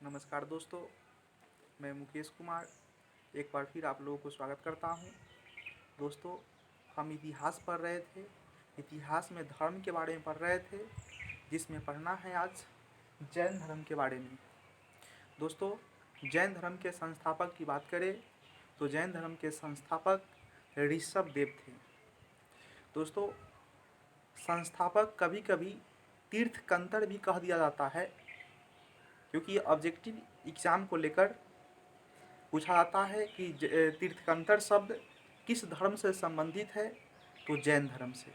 नमस्कार दोस्तों, मैं मुकेश कुमार एक बार फिर आप लोगों को स्वागत करता हूं। दोस्तों, हम इतिहास पढ़ रहे थे। इतिहास में धर्म के बारे में पढ़ रहे थे, जिसमें पढ़ना है आज जैन धर्म के बारे में। दोस्तों, जैन धर्म के संस्थापक की बात करें तो जैन धर्म के संस्थापक ऋषभ देव थे। दोस्तों, संस्थापक कभी कभी तीर्थंकर भी कह दिया जाता है, क्योंकि ऑब्जेक्टिव एग्जाम को लेकर पूछा जाता है कि तीर्थंकर शब्द किस धर्म से संबंधित है, तो जैन धर्म से।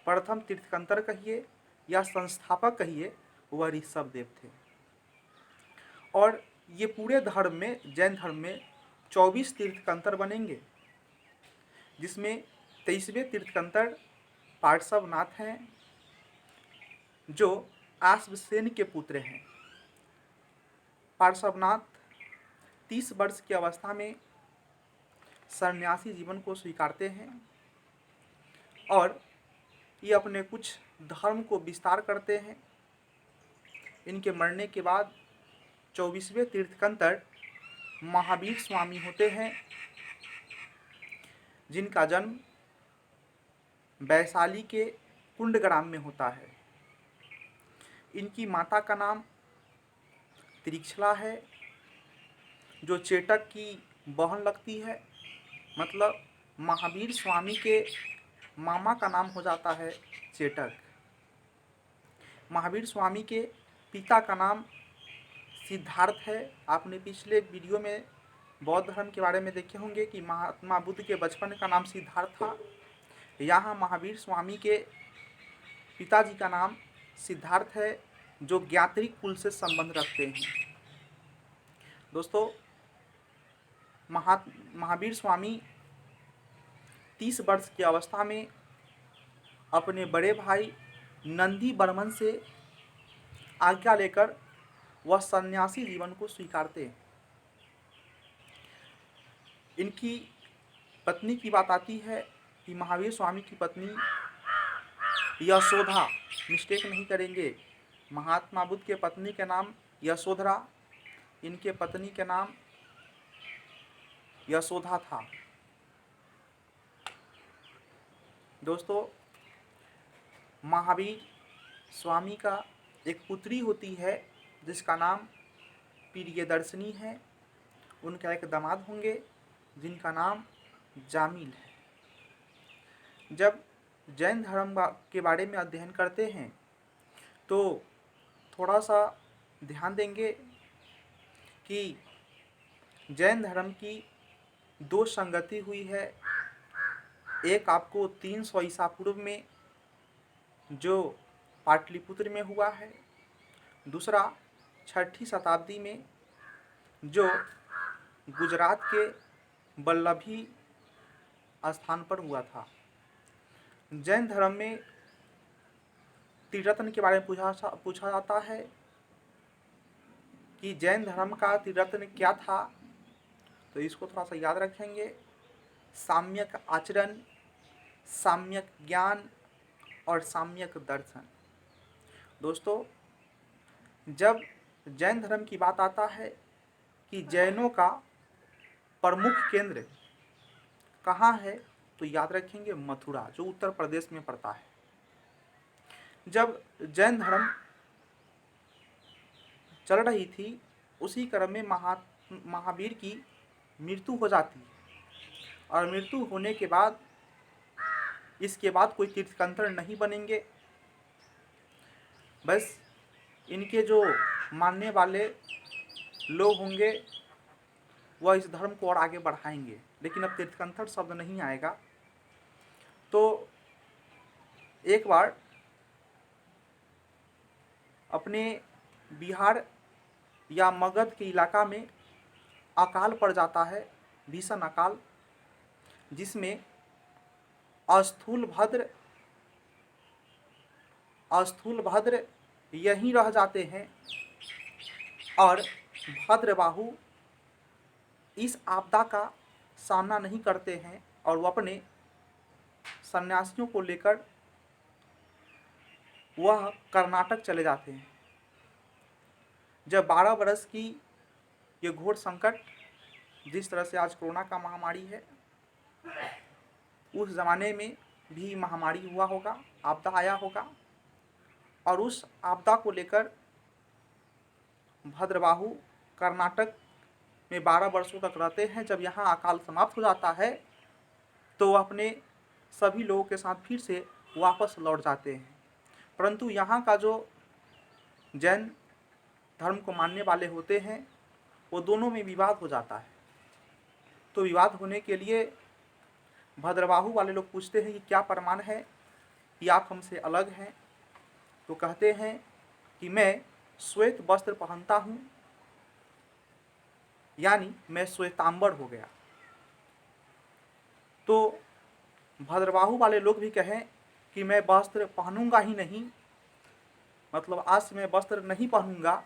प्रथम तीर्थंकर कहिए या संस्थापक कहिए, वह ऋषभ देव थे। और ये पूरे धर्म में, जैन धर्म में 24 तीर्थंकर बनेंगे, जिसमें 23वें तीर्थंकर पार्श्वनाथ हैं, जो आश्वसेन के पुत्र हैं। पार्श्वनाथ 30 वर्ष की अवस्था में सन्यासी जीवन को स्वीकारते हैं और ये अपने कुछ धर्म को विस्तार करते हैं। इनके मरने के बाद 24वें तीर्थंकर महावीर स्वामी होते हैं, जिनका जन्म वैशाली के कुंडग्राम में होता है। इनकी माता का नाम त्रिक्षला है, जो चेटक की बहन लगती है। मतलब महावीर स्वामी के मामा का नाम हो जाता है चेटक। महावीर स्वामी के पिता का नाम सिद्धार्थ है। आपने पिछले वीडियो में बौद्ध धर्म के बारे में देखे होंगे कि महात्मा बुद्ध के बचपन का नाम सिद्धार्थ था। यहाँ महावीर स्वामी के पिताजी का नाम सिद्धार्थ है, जो ज्ञात्रिक कुल से संबंध रखते हैं। दोस्तों, महावीर स्वामी 30 वर्ष की अवस्था में अपने बड़े भाई नंदी बर्मन से आज्ञा लेकर वह सन्यासी जीवन को स्वीकारते हैं। इनकी पत्नी की बात आती है कि महावीर स्वामी की पत्नी यशोधा, मिस्टेक नहीं करेंगे, महात्मा बुद्ध के पत्नी के नाम यशोधरा, इनके पत्नी के नाम यशोधा था। दोस्तों, महावीर स्वामी का एक पुत्री होती है जिसका नाम प्रियदर्शनी है। उनका एक दामाद होंगे जिनका नाम जामिल है। जब जैन धर्म के बारे में अध्ययन करते हैं तो थोड़ा सा ध्यान देंगे कि जैन धर्म की दो संगति हुई है। एक आपको 300 ईसा पूर्व में जो पाटलिपुत्र में हुआ है, दूसरा 6ठी शताब्दी में जो गुजरात के वल्लभी स्थान पर हुआ था। जैन धर्म में त्रिरत्न के बारे में पूछा जाता है कि जैन धर्म का त्रिरत्न क्या था, तो इसको थोड़ा सा याद रखेंगे। साम्यक आचरण, साम्यक ज्ञान और साम्यक दर्शन। दोस्तों, जब जैन धर्म की बात आता है कि जैनों का प्रमुख केंद्र कहाँ है, तो याद रखेंगे मथुरा, जो उत्तर प्रदेश में पड़ता है। जब जैन धर्म चल रही थी, उसी क्रम में महावीर की मृत्यु हो जाती है। और मृत्यु होने के बाद इसके बाद कोई तीर्थंकर नहीं बनेंगे। बस इनके जो मानने वाले लोग होंगे वह इस धर्म को और आगे बढ़ाएंगे, लेकिन अब तीर्थंकर शब्द नहीं आएगा। तो एक बार अपने बिहार या मगध के इलाका में अकाल पड़ जाता है, भीषण अकाल, जिसमें स्थूल भद्र यहीं रह जाते हैं और भद्रबाहु इस आपदा का सामना नहीं करते हैं और वो अपने सन्यासियों को लेकर वह कर्नाटक चले जाते हैं। जब 12 बरस की ये घोर संकट, जिस तरह से आज कोरोना का महामारी है, उस ज़माने में भी महामारी हुआ होगा, आपदा आया होगा, और उस आपदा को लेकर भद्रबाहु कर्नाटक में 12 वर्षों तक रहते हैं। जब यहाँ अकाल समाप्त हो जाता है तो वह अपने सभी लोगों के साथ फिर से वापस लौट जाते हैं। परंतु यहाँ का जो जैन धर्म को मानने वाले होते हैं, वो दोनों में विवाद हो जाता है। तो विवाद होने के लिए भद्रबाहु वाले लोग पूछते हैं कि क्या प्रमाण है कि आप हमसे अलग हैं। तो कहते हैं कि मैं श्वेत वस्त्र पहनता हूँ, यानी मैं श्वेतांबर हो गया। तो भद्रबाहु वाले लोग भी कहें कि मैं वस्त्र पहनूंगा ही नहीं, मतलब आज से मैं वस्त्र नहीं पहनूंगा,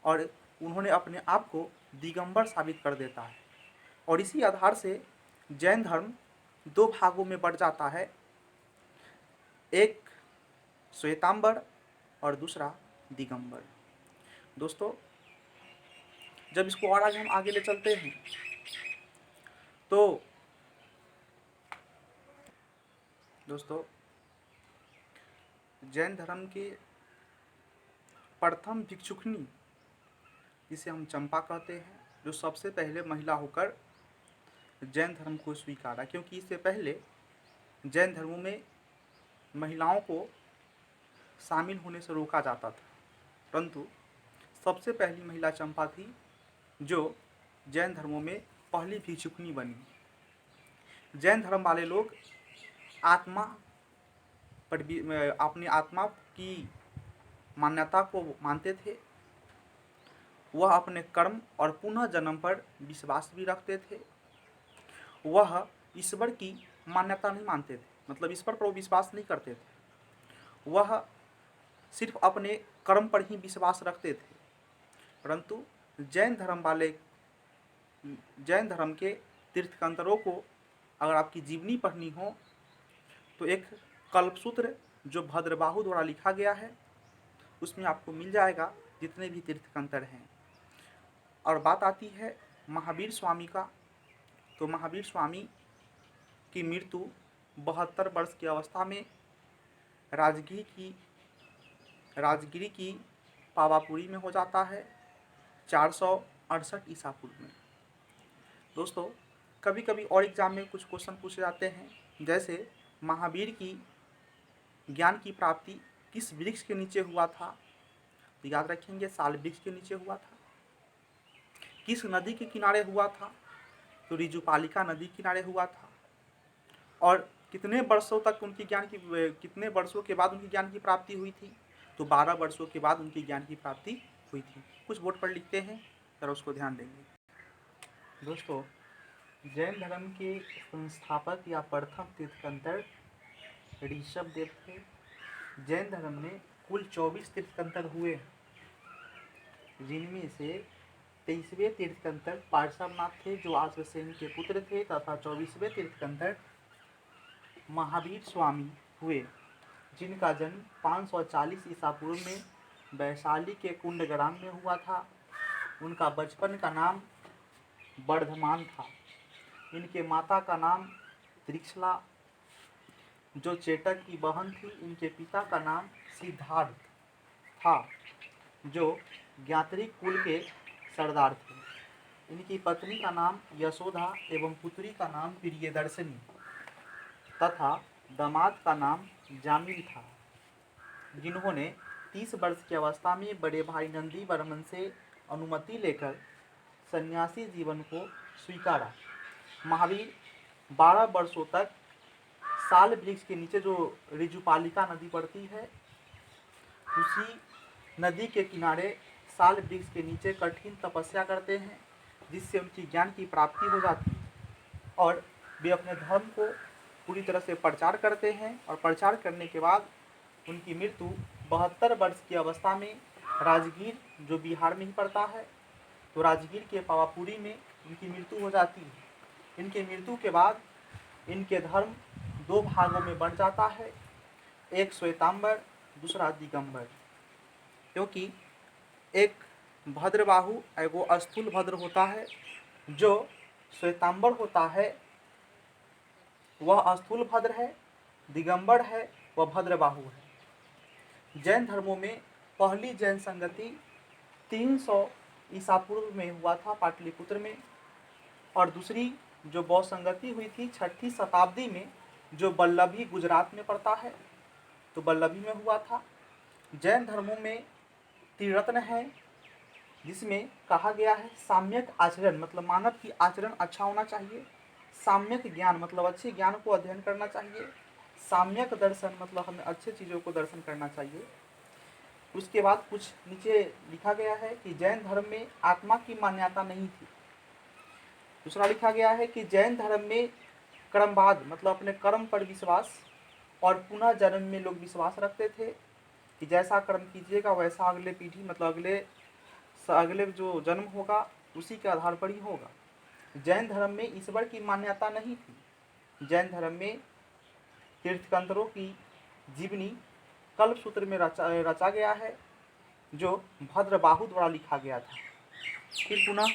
और उन्होंने अपने आप को दिगंबर साबित कर देता है। और इसी आधार से जैन धर्म दो भागों में बढ़ जाता है, एक श्वेतांबर और दूसरा दिगंबर। दोस्तों, जब इसको और आगे हम आगे ले चलते हैं तो दोस्तों, जैन धर्म के प्रथम भिक्षुकनी, जिसे हम चंपा कहते हैं, जो सबसे पहले महिला होकर जैन धर्म को स्वीकारा, क्योंकि इससे पहले जैन धर्मों में महिलाओं को शामिल होने से रोका जाता था। परंतु सबसे पहली महिला चंपा थी, जो जैन धर्मों में पहली भिक्षुकनी बनी। जैन धर्म वाले लोग आत्मा पर अपनी आत्मा की मान्यता को मानते थे। वह अपने कर्म और पुनः जन्म पर विश्वास भी रखते थे। वह ईश्वर की मान्यता नहीं मानते थे, मतलब ईश्वर पर वो विश्वास नहीं करते थे। वह सिर्फ अपने कर्म पर ही विश्वास रखते थे। परंतु जैन धर्म के तीर्थंकरों को अगर आपकी जीवनी पढ़नी हो तो एक कल्पसूत्र जो भद्रबाहु द्वारा लिखा गया है, उसमें आपको मिल जाएगा जितने भी तीर्थंकर हैं। और बात आती है महावीर स्वामी का, तो महावीर स्वामी की मृत्यु 72 वर्ष की अवस्था में राजगिरी की पावापुरी में हो जाता है, 468 ईसा पूर्व में। दोस्तों, कभी कभी और एग्जाम में कुछ क्वेश्चन पूछे जाते हैं, जैसे महावीर की ज्ञान की प्राप्ति किस वृक्ष के नीचे हुआ था, तो याद रखेंगे साल वृक्ष के नीचे हुआ था। किस नदी के किनारे हुआ था, तो ऋजुपालिका नदी के किनारे हुआ था। और कितने वर्षों के बाद उनकी ज्ञान की प्राप्ति हुई थी, तो 12 वर्षों के बाद उनकी ज्ञान की प्राप्ति हुई थी। कुछ बोर्ड पर लिखते हैं, जरा उसको ध्यान देंगे। दोस्तों, जैन धर्म के संस्थापक या प्रथम तीर्थंकर ऋषभ देव थे। जैन धर्म में कुल 24 तीर्थंकर हुए, जिनमें से 23वें तीर्थंकर पार्श्वनाथ थे, जो आश्वसेन के पुत्र थे, तथा 24वें तीर्थंकर महावीर स्वामी हुए, जिनका जन्म 540 ईसा पूर्व में वैशाली के कुंडग्राम में हुआ था। उनका बचपन का नाम वर्धमान था। इनके माता का नाम त्रिक्षला, जो चेटक की बहन थी। इनके पिता का नाम सिद्धार्थ था, जो ज्ञात्री कुल के सरदार थे। इनकी पत्नी का नाम यशोदा एवं पुत्री का नाम प्रियदर्शनी तथा दामाद का नाम जामिल था, जिन्होंने 30 वर्ष की अवस्था में बड़े भाई नंदी वर्मन से अनुमति लेकर सन्यासी जीवन को स्वीकारा। महावीर 12 वर्षों तक साल वृक्ष के नीचे, जो ऋजुपालिका नदी पड़ती है, उसी नदी के किनारे साल वृक्ष के नीचे कठिन तपस्या करते हैं, जिससे उनकी ज्ञान की प्राप्ति हो जाती है और वे अपने धर्म को पूरी तरह से प्रचार करते हैं। और प्रचार करने के बाद उनकी मृत्यु 72 वर्ष की अवस्था में राजगीर, जो बिहार में ही पड़ता है, तो राजगीर के पावापुरी में उनकी मृत्यु हो जाती है। इनके मृत्यु के बाद इनके धर्म दो भागों में बढ़ जाता है, एक श्वेतांबर, दूसरा दिगंबर। क्योंकि एक भद्रबाहु एगो स्थूल भद्र होता है, जो श्वेतांबर होता है वह स्थूल भद्र है, दिगंबर है वह भद्रबाहु है। जैन धर्मों में पहली जैन संगति 300 ईसा पूर्व में हुआ था पाटलिपुत्र में, और दूसरी जो बौद्ध संगति हुई थी 6ठी शताब्दी में, जो वल्लभी गुजरात में पड़ता है, तो वल्लभी में हुआ था। जैन धर्मों में त्रिरत्न है, जिसमें कहा गया है साम्यक आचरण मतलब मानव की आचरण अच्छा होना चाहिए, साम्यक ज्ञान मतलब अच्छे ज्ञान को अध्ययन करना चाहिए, साम्यक दर्शन मतलब हमें अच्छे चीज़ों को दर्शन करना चाहिए। उसके बाद कुछ नीचे लिखा गया है कि जैन धर्म में आत्मा की मान्यता नहीं थी। दूसरा लिखा गया है कि जैन धर्म में कर्मवाद मतलब अपने कर्म पर विश्वास और पुनः जन्म में लोग विश्वास रखते थे कि जैसा कर्म कीजिएगा वैसा अगले पीढ़ी मतलब अगले जो जन्म होगा उसी के आधार पर ही होगा। जैन धर्म में ईश्वर की मान्यता नहीं थी। जैन धर्म में तीर्थंकरों की जीवनी कल्पसूत्र में रचा गया है, जो भद्रबाहु द्वारा लिखा गया था। फिर पुनः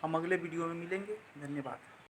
हम अगले वीडियो में मिलेंगे। धन्यवाद।